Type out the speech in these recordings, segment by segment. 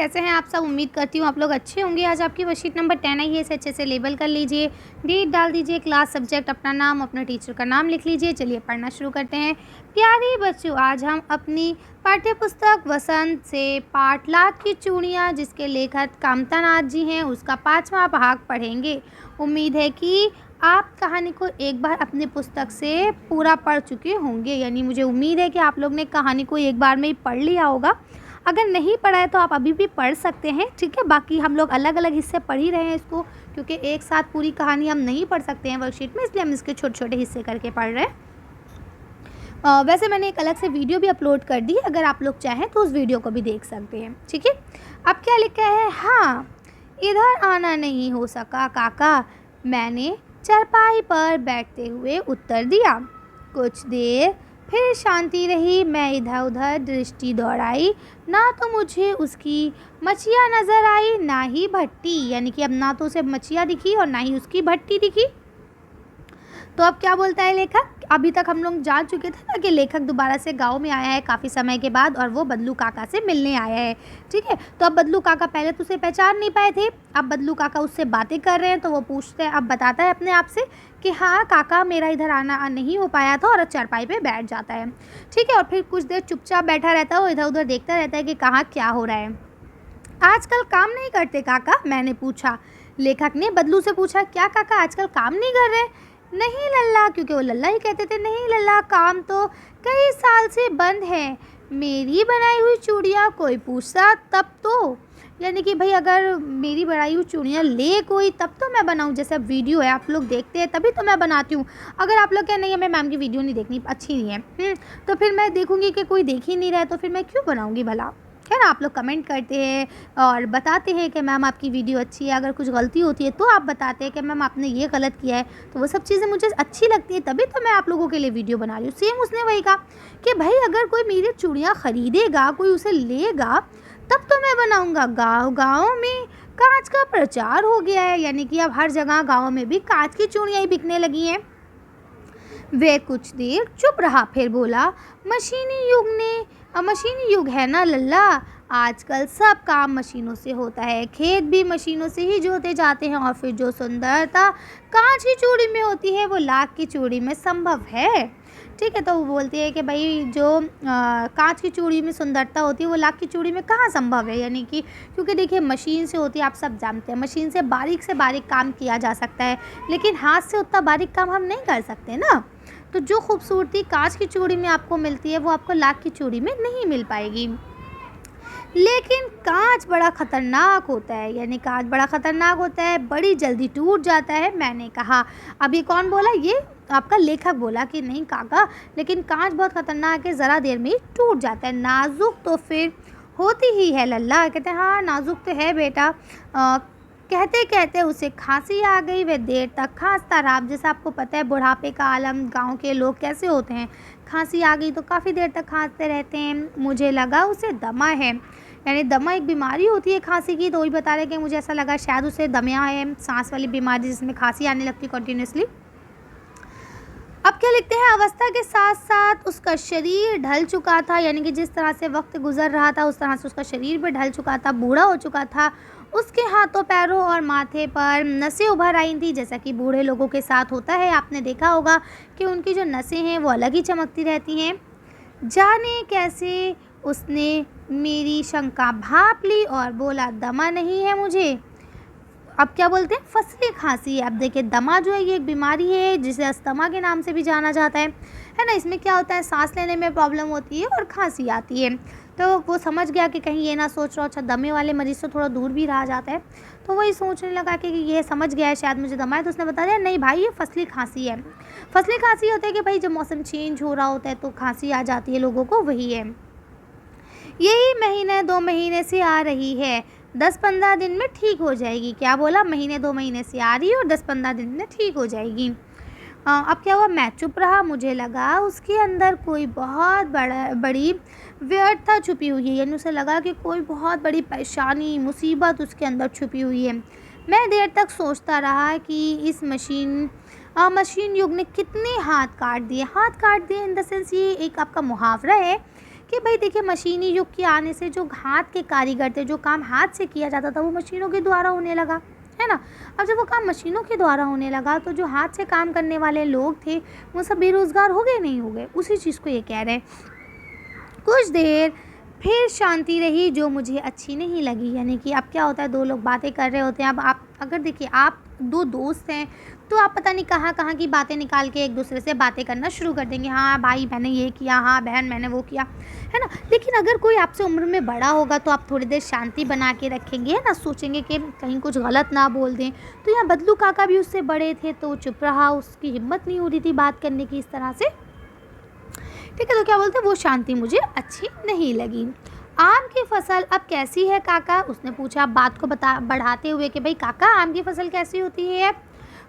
कैसे हैं आप सब। उम्मीद करती हूँ आप लोग अच्छे होंगे। आज आपकी वर्कशीट नंबर 10 आई है, इसे अच्छे से लेबल कर लीजिए, डेट डाल दीजिए, क्लास, सब्जेक्ट, अपना नाम, अपने टीचर का नाम लिख लीजिए। चलिए पढ़ना शुरू करते हैं। प्यारे बच्चों, आज हम अपनी पाठ्य पुस्तक वसंत से पाठ लाख की चूड़ियाँ, जिसके लेखक कामता नाथ जी हैं, उसका 5वां भाग पढ़ेंगे। उम्मीद है कि आप कहानी को एक बार अपनी पुस्तक से पूरा पढ़ चुके होंगे, यानी मुझे उम्मीद है कि आप लोग ने कहानी को एक बार में ही पढ़ लिया होगा। अगर नहीं पढ़ा है तो आप अभी भी पढ़ सकते हैं, ठीक है। बाकी हम लोग अलग अलग हिस्से पढ़ ही रहे हैं इसको, क्योंकि एक साथ पूरी कहानी हम नहीं पढ़ सकते हैं वर्कशीट में, इसलिए हम इसके छोटे छोटे हिस्से करके पढ़ रहे हैं। वैसे मैंने एक अलग से वीडियो भी अपलोड कर दी है, अगर आप लोग चाहें तो उस वीडियो को भी देख सकते हैं, ठीक है। अब क्या लिखा है? हाँ, इधर आना नहीं हो सका काका, मैंने चारपाई पर बैठते हुए उत्तर दिया। कुछ देर फिर शांति रही। मैं इधर उधर दृष्टि दौड़ाई, ना तो मुझे उसकी मछिया नज़र आई, ना ही भट्टी, यानी कि अब ना तो उसे मछिया दिखी और ना ही उसकी भट्टी दिखी। तो अब क्या बोलता है लेखक? अभी तक हम लोग जान चुके थे ना कि लेखक दोबारा से गांव में आया है काफ़ी समय के बाद, और वो बदलू काका से मिलने आया है, ठीक है। तो अब बदलू काका पहले तो उसे पहचान नहीं पाए थे, अब बदलू काका उससे बातें कर रहे हैं, तो वो पूछते हैं, अब बताता है अपने आप से कि हाँ काका, मेरा इधर आना नहीं हो पाया था, और चारपाई पे बैठ जाता है, ठीक है। और फिर कुछ देर चुपचाप बैठा रहता है, वो इधर उधर देखता रहता है कि कहाँ क्या हो रहा है। आजकल काम नहीं करते काका? मैंने पूछा। लेखक ने बदलू से पूछा, क्या काका आजकल काम नहीं कर रहे? नहीं लल्ला, क्योंकि वो लल्ला ही कहते थे। नहीं लल्ला, काम तो कई साल से बंद है। मेरी बनाई हुई चूड़ियाँ कोई पूछता तब तो, यानी कि भाई अगर मेरी बनाई हुई चूड़ियाँ ले कोई तब तो मैं बनाऊँ। जैसे अब वीडियो है, आप लोग देखते हैं तभी तो मैं बनाती हूँ। अगर आप लोग क्या नहीं है, मैं मैम की वीडियो नहीं देखनी, अच्छी नहीं है, तो फिर मैं देखूँगी कि कोई देख ही नहीं रहा है, तो फिर मैं क्यों बनाऊँगी भला। है ना, आप लोग कमेंट करते हैं और बताते हैं कि मैम आपकी वीडियो अच्छी है। अगर कुछ गलती होती है तो आप बताते हैं कि मैम आपने ये गलत किया है, तो वो सब चीज़ें मुझे अच्छी लगती है, तभी तो मैं आप लोगों के लिए वीडियो बना रही हूँ। सेम उसने वही कहा कि भाई अगर कोई मेरी चूड़ियाँ ख़रीदेगा, कोई उसे लेगा, तब तो मैं बनाऊँगा। गाँव गाँव में कांच का प्रचार हो गया है, यानी कि अब हर जगह गाँव में भी कांच की चूड़ियाँ ही बिकने लगी हैं। वह कुछ देर चुप रहा, फिर बोला, मशीनी युग है ना लल्ला, आजकल सब काम मशीनों से होता है, खेत भी मशीनों से ही जोते जाते हैं, और फिर जो सुंदरता कांच की चूड़ी में होती है वो लाख की चूड़ी में संभव है, ठीक है। तो वो बोलती है कि भाई जो कांच की चूड़ी में सुंदरता होती है वो लाख की चूड़ी में कहाँ संभव है, यानी कि क्योंकि देखिए मशीन से होती है, आप सब जानते हैं, मशीन से बारीक काम किया जा सकता है, लेकिन हाथ से उतना बारीक काम हम नहीं कर सकते ना। तो जो खूबसूरती कांच की चूड़ी में आपको मिलती है वो आपको लाख की चूड़ी में नहीं मिल पाएगी। लेकिन कांच बड़ा ख़तरनाक होता है, यानी कांच बड़ा ख़तरनाक होता है, बड़ी जल्दी टूट जाता है। मैंने कहा। अब ये कौन बोला? ये आपका लेखक बोला कि नहीं काका, लेकिन कांच बहुत ख़तरनाक है, ज़रा देर में ही टूट जाता है। नाजुक तो फिर होती ही है लल्ला। कहते हैं हाँ नाजुक तो है बेटा। कहते कहते उसे खांसी आ गई, वह देर तक खांसता रहा। अब जैसा आपको पता है बुढ़ापे का आलम गांव के लोग कैसे होते हैं, खांसी आ गई तो काफ़ी देर तक खांसते रहते हैं। मुझे लगा उसे दमा है, यानी दमा एक बीमारी होती है खांसी की, तो वही बता रहे कि मुझे ऐसा लगा शायद उसे दमा है, सांस वाली बीमारी जिसमें खांसी आने लगती कंटिन्यूसली। अब क्या लिखते हैं? अवस्था के साथ साथ उसका शरीर ढल चुका था, यानी कि जिस तरह से वक्त गुजर रहा था उस तरह से उसका शरीर भी ढल चुका था, बूढ़ा हो चुका था। उसके हाथों, पैरों और माथे पर नसें उभर आई थी, जैसा कि बूढ़े लोगों के साथ होता है। आपने देखा होगा कि उनकी जो नसें हैं वो अलग ही चमकती रहती हैं। जाने कैसे उसने मेरी शंका भांप ली और बोला, दमा नहीं है मुझे। अब क्या बोलते हैं? फसली खांसी है। अब देखिए दमा जो है ये एक बीमारी है जिसे अस्थमा के नाम से भी जाना जाता है ना। इसमें क्या होता है, सांस लेने में प्रॉब्लम होती है और खांसी आती है। तो वो समझ गया कि कहीं ये ना सोच रहा, अच्छा दमे वाले मरीज से थोड़ा दूर भी रहा जाता है, तो वही सोचने लगा कि ये समझ गया है शायद मुझे दमा है, तो उसने बता दिया नहीं भाई ये फसली खांसी है। फसली खांसी होता है कि भाई जब मौसम चेंज हो रहा होता है तो खांसी आ जाती है लोगों को, वही है। यही महीने 2 महीने से आ रही है, 10-15 दिन में ठीक हो जाएगी। क्या बोला? महीने 2 महीने से आ रही है और 10-15 दिन में ठीक हो जाएगी। अब क्या हुआ? मैं चुप रहा। मुझे लगा उसके अंदर कोई बहुत बड़ी व्यर्थता छुपी हुई है, यानी उसे लगा कि कोई बहुत बड़ी परेशानी, मुसीबत उसके अंदर छुपी हुई है। मैं देर तक सोचता रहा कि इस मशीन युग ने कितने हाथ काट दिए। हाथ काट दिए इन द सेंस ये एक आपका मुहावरा है कि भाई देखिए मशीनी युग के आने से जो हाथ के कारीगर थे, जो काम हाथ से किया जाता था वो मशीनों के द्वारा होने लगा, है ना। अब जब वो काम मशीनों के द्वारा होने लगा तो जो हाथ से काम करने वाले लोग थे वो सब बेरोज़गार हो गए, नहीं हो गए, उसी चीज़ को ये कह रहे हैं। कुछ देर फिर शांति रही जो मुझे अच्छी नहीं लगी, यानी कि अब क्या होता है, दो लोग बातें कर रहे होते हैं। अब आप अगर देखिए आप दो दोस्त हैं तो आप पता नहीं कहाँ कहाँ की बातें निकाल के एक दूसरे से बातें करना शुरू कर देंगे। हाँ भाई मैंने ये किया, हाँ बहन मैंने वो किया, है ना। लेकिन अगर कोई आपसे उम्र में बड़ा होगा तो आप थोड़ी देर शांति बना के रखेंगे, है ना, सोचेंगे कि कहीं कुछ गलत ना बोल दें। तो यहाँ बदलू काका भी उससे बड़े थे तो वो चुप रहा, उसकी हिम्मत नहीं हो रही थी बात करने की इस तरह से, ठीक है। तो क्या बोलते हैं, वो शांति मुझे अच्छी नहीं लगी। आम की फसल अब कैसी है काका, उसने पूछा बात को बढ़ाते हुए कि भाई काका आम की फसल कैसी होती है।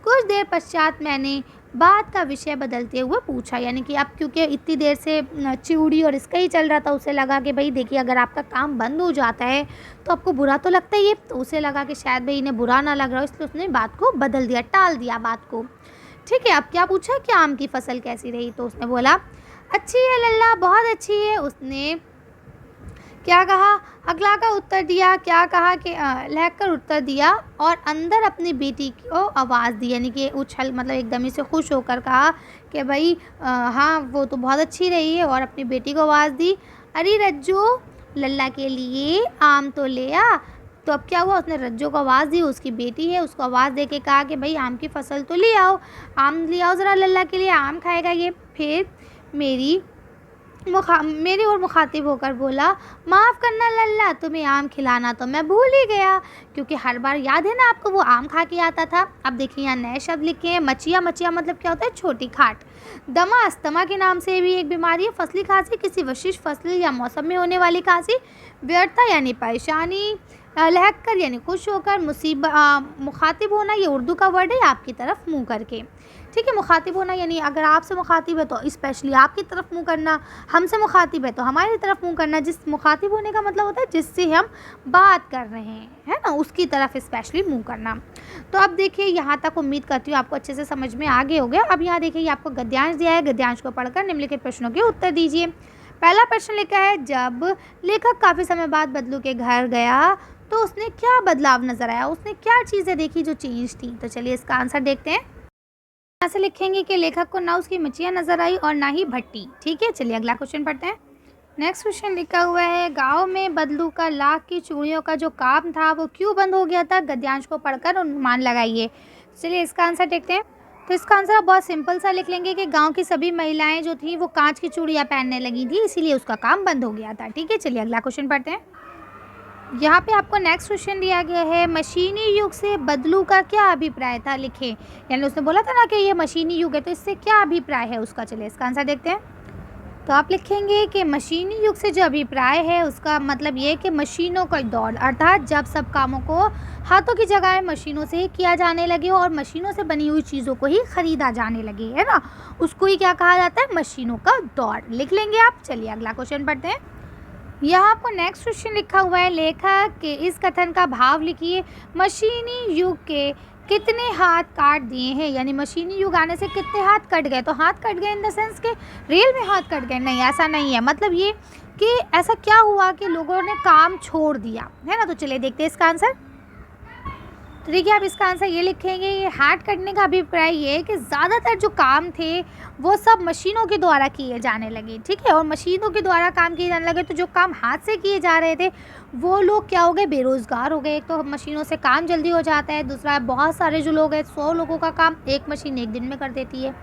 कुछ देर पश्चात मैंने बात का विषय बदलते हुए पूछा, यानी कि अब क्योंकि इतनी देर से चिड़ी और इसका ही चल रहा था, उसे लगा कि भाई देखिए अगर आपका काम बंद हो जाता है तो आपको बुरा तो लगता ही है। तो उसे लगा कि शायद भाई इन्हें बुरा ना लग रहा हो, इसलिए उसने बात को बदल दिया, टाल दिया बात को, ठीक है। अब क्या पूछा कि आम की फसल कैसी रही, तो उसने बोला अच्छी है लल्ला, बहुत अच्छी है। उसने क्या कहा, अगला का उत्तर दिया, क्या कहा कि लहक कर उत्तर दिया और अंदर अपनी बेटी को आवाज़ दी, यानी कि उछल मतलब एकदम ही से खुश होकर कहा कि भाई हाँ वो तो बहुत अच्छी रही है, और अपनी बेटी को आवाज़ दी, अरे रज्जू लल्ला के लिए आम तो ले आ। तो अब क्या हुआ, उसने रज्जू को आवाज़ दी, उसकी बेटी है, उसको आवाज़ दे के कहा कि भाई आम की फसल तो ले आओ, आम ले आओ ज़रा लल्ला के लिए, आम खाएगा ये। फिर मेरी ओर मुखातिब होकर बोला, माफ़ करना लल्ला, तुम्हें आम खिलाना तो मैं भूल ही गया, क्योंकि हर बार याद है ना आपको वो आम खा के आता था। अब देखिए यहाँ नए शब्द लिखे हैं, मचिया, मचिया मतलब क्या होता है, छोटी खाट। दमा, अस्थमा के नाम से भी एक बीमारी है। फसली खांसी, किसी विशिष्ट फसल या मौसम में होने वाली खांसी। व्यर्थता यानी परेशानी। लहक कर यानी खुश होकर। मुखातिब होना ये उर्दू का वर्ड है, आपकी तरफ मुँह करके, ठीक है। मुखातिब होना यानी अगर आपसे मुखातिब है तो स्पेशली आपकी तरफ मुँह करना, हमसे मुखातिब है तो हमारी तरफ मुँह करना। जिस मुखातिब होने का मतलब होता है जिससे हम बात कर रहे हैं, है ना, उसकी तरफ स्पेशली मुँह करना। तो अब देखिए यहाँ तक उम्मीद करती हूँ आपको अच्छे से समझ में आ गए हो गया। अब यहाँ देखिए ये आपको गद्यांश दिया है, गद्यांश को पढ़कर निम्नलिखित प्रश्नों के उत्तर दीजिए। पहला प्रश्न लिखा है, जब लेखक काफ़ी समय बाद बदलू के घर गया तो उसने क्या बदलाव नज़र आया, उसने क्या चीज़ें देखी जो चेंज थी। तो चलिए इसका आंसर देखते हैं। यहाँ से लिखेंगे कि लेखक को ना उसकी मचिया नज़र आई और ना ही भट्टी, ठीक है। चलिए अगला क्वेश्चन पढ़ते हैं। नेक्स्ट क्वेश्चन लिखा हुआ है, गांव में बदलू का लाख की चूड़ियों का जो काम था वो क्यों बंद हो गया था। गद्यांश को पढ़कर अनुमान लगाइए। चलिए इसका आंसर देखते हैं। तो इसका आंसर आप बहुत सिंपल सा लिख लेंगे कि गांव की सभी महिलाएं जो थी वो कांच की चूड़ियाँ पहनने लगी थी, इसीलिए उसका काम बंद हो गया था, ठीक है। चलिए अगला क्वेश्चन पढ़ते हैं। यहाँ पे आपको नेक्स्ट क्वेश्चन दिया गया है, मशीनी युग से बदलू का क्या अभिप्राय था, लिखें। यानी उसने बोला था ना कि ये मशीनी युग है, तो इससे क्या अभिप्राय है उसका। चलिए इसका आंसर देखते हैं। तो आप लिखेंगे कि मशीनी युग से जो अभिप्राय है उसका मतलब ये है कि मशीनों का दौर, अर्थात जब सब कामों को हाथों की जगह मशीनों से ही किया जाने लगे और मशीनों से बनी हुई चीज़ों को ही खरीदा जाने लगे, है ना, उसको ही क्या कहा जाता है, मशीनों का दौर, लिख लेंगे आप। चलिए अगला क्वेश्चन पढ़ते हैं। यहाँ आपको नेक्स्ट क्वेश्चन लिखा हुआ है, लेखक के इस कथन का भाव लिखिए। मशीनी युग के कितने हाथ काट दिए हैं, यानी मशीनी युग आने से कितने हाथ कट गए। तो हाथ कट गए इन द सेंस के रेल में हाथ कट गए, नहीं ऐसा नहीं है, मतलब ये कि ऐसा क्या हुआ कि लोगों ने काम छोड़ दिया, है ना। तो चलिए देखते हैं इसका आंसर। तो देखिए आप इसका आंसर ये लिखेंगे, ये हाथ कटने का अभिप्राय ये है कि ज़्यादातर जो काम थे वो सब मशीनों के द्वारा किए जाने लगे, ठीक है। और मशीनों के द्वारा काम किए जाने लगे तो जो काम हाथ से किए जा रहे थे वो लोग क्या हो गए, बेरोज़गार हो गए। एक तो मशीनों से काम जल्दी हो जाता है, दूसरा बहुत सारे जो लोग हैं 100 लोगों का काम एक मशीन एक दिन में कर देती है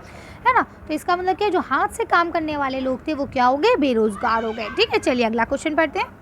ना। तो इसका मतलब क्या, जो हाथ से काम करने वाले लोग थे वो क्या हो गए, बेरोज़गार हो गए, ठीक है। चलिए अगला क्वेश्चन पढ़ते हैं।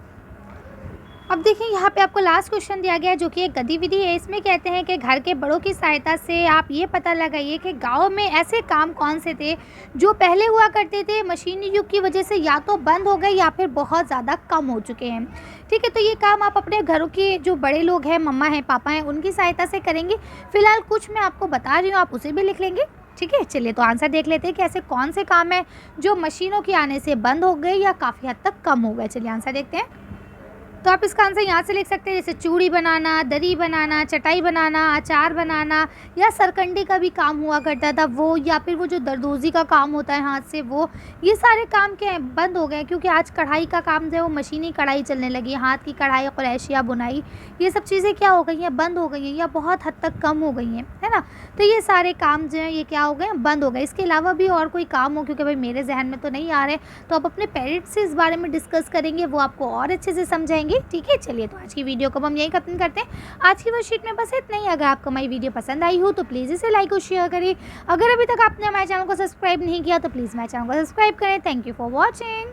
अब देखिए यहाँ पे आपको लास्ट क्वेश्चन दिया गया है जो कि एक गतिविधि है। इसमें कहते हैं कि घर के बड़ों की सहायता से आप ये पता लगाइए कि गांव में ऐसे काम कौन से थे जो पहले हुआ करते थे, मशीनी युग की वजह से या तो बंद हो गए या फिर बहुत ज़्यादा कम हो चुके हैं, ठीक है। तो ये काम आप अपने घरों के जो बड़े लोग हैं, मम्मा हैं, पापा हैं, उनकी सहायता से करेंगे। फिलहाल कुछ मैं आपको बता रही हूँ, आप उसे भी लिख लेंगे, ठीक है। चलिए तो आंसर देख लेते हैं कि ऐसे कौन से काम हैं जो मशीनों के आने से बंद हो गए या काफ़ी हद तक कम हो गए। चलिए आंसर देखते हैं। तो आप इसका आंसर यहाँ से लिख सकते हैं, जैसे चूड़ी बनाना, दरी बनाना, चटाई बनाना, अचार बनाना, या सरकंडे का भी काम हुआ करता था वो, या फिर वो जो दरदोजी का काम होता है हाथ से वो। ये सारे काम क्या है, बंद हो गए हैं, क्योंकि आज कढ़ाई का काम जो है वो मशीनी कढ़ाई चलने लगी है। हाथ की कढ़ाई, क्रोशिया बुनाई, ये सब चीज़ें क्या हो गई हैं, बंद हो गई हैं, या बहुत हद तक कम हो गई हैं, है ना। तो ये सारे काम जो हैं ये क्या हो गए हैं, बंद हो गए। इसके अलावा भी और कोई काम हो, क्योंकि भाई मेरे जहन में तो नहीं आ रहे, तो आप अपने पेरेंट्स से इस बारे में डिस्कस करेंगे, वो आपको और अच्छे से समझाएंगे। ठीक है, चलिए तो आज की वीडियो को हम यहीं खत्म करते हैं। आज की वर्कशीट में बस इतना ही। अगर आपको हमारी वीडियो पसंद आई हो तो प्लीज़ इसे लाइक और शेयर करिए। अगर अभी तक आपने हमारे चैनल को सब्सक्राइब नहीं किया तो प्लीज़ हमारे चैनल को सब्सक्राइब करें। Thank you for watching.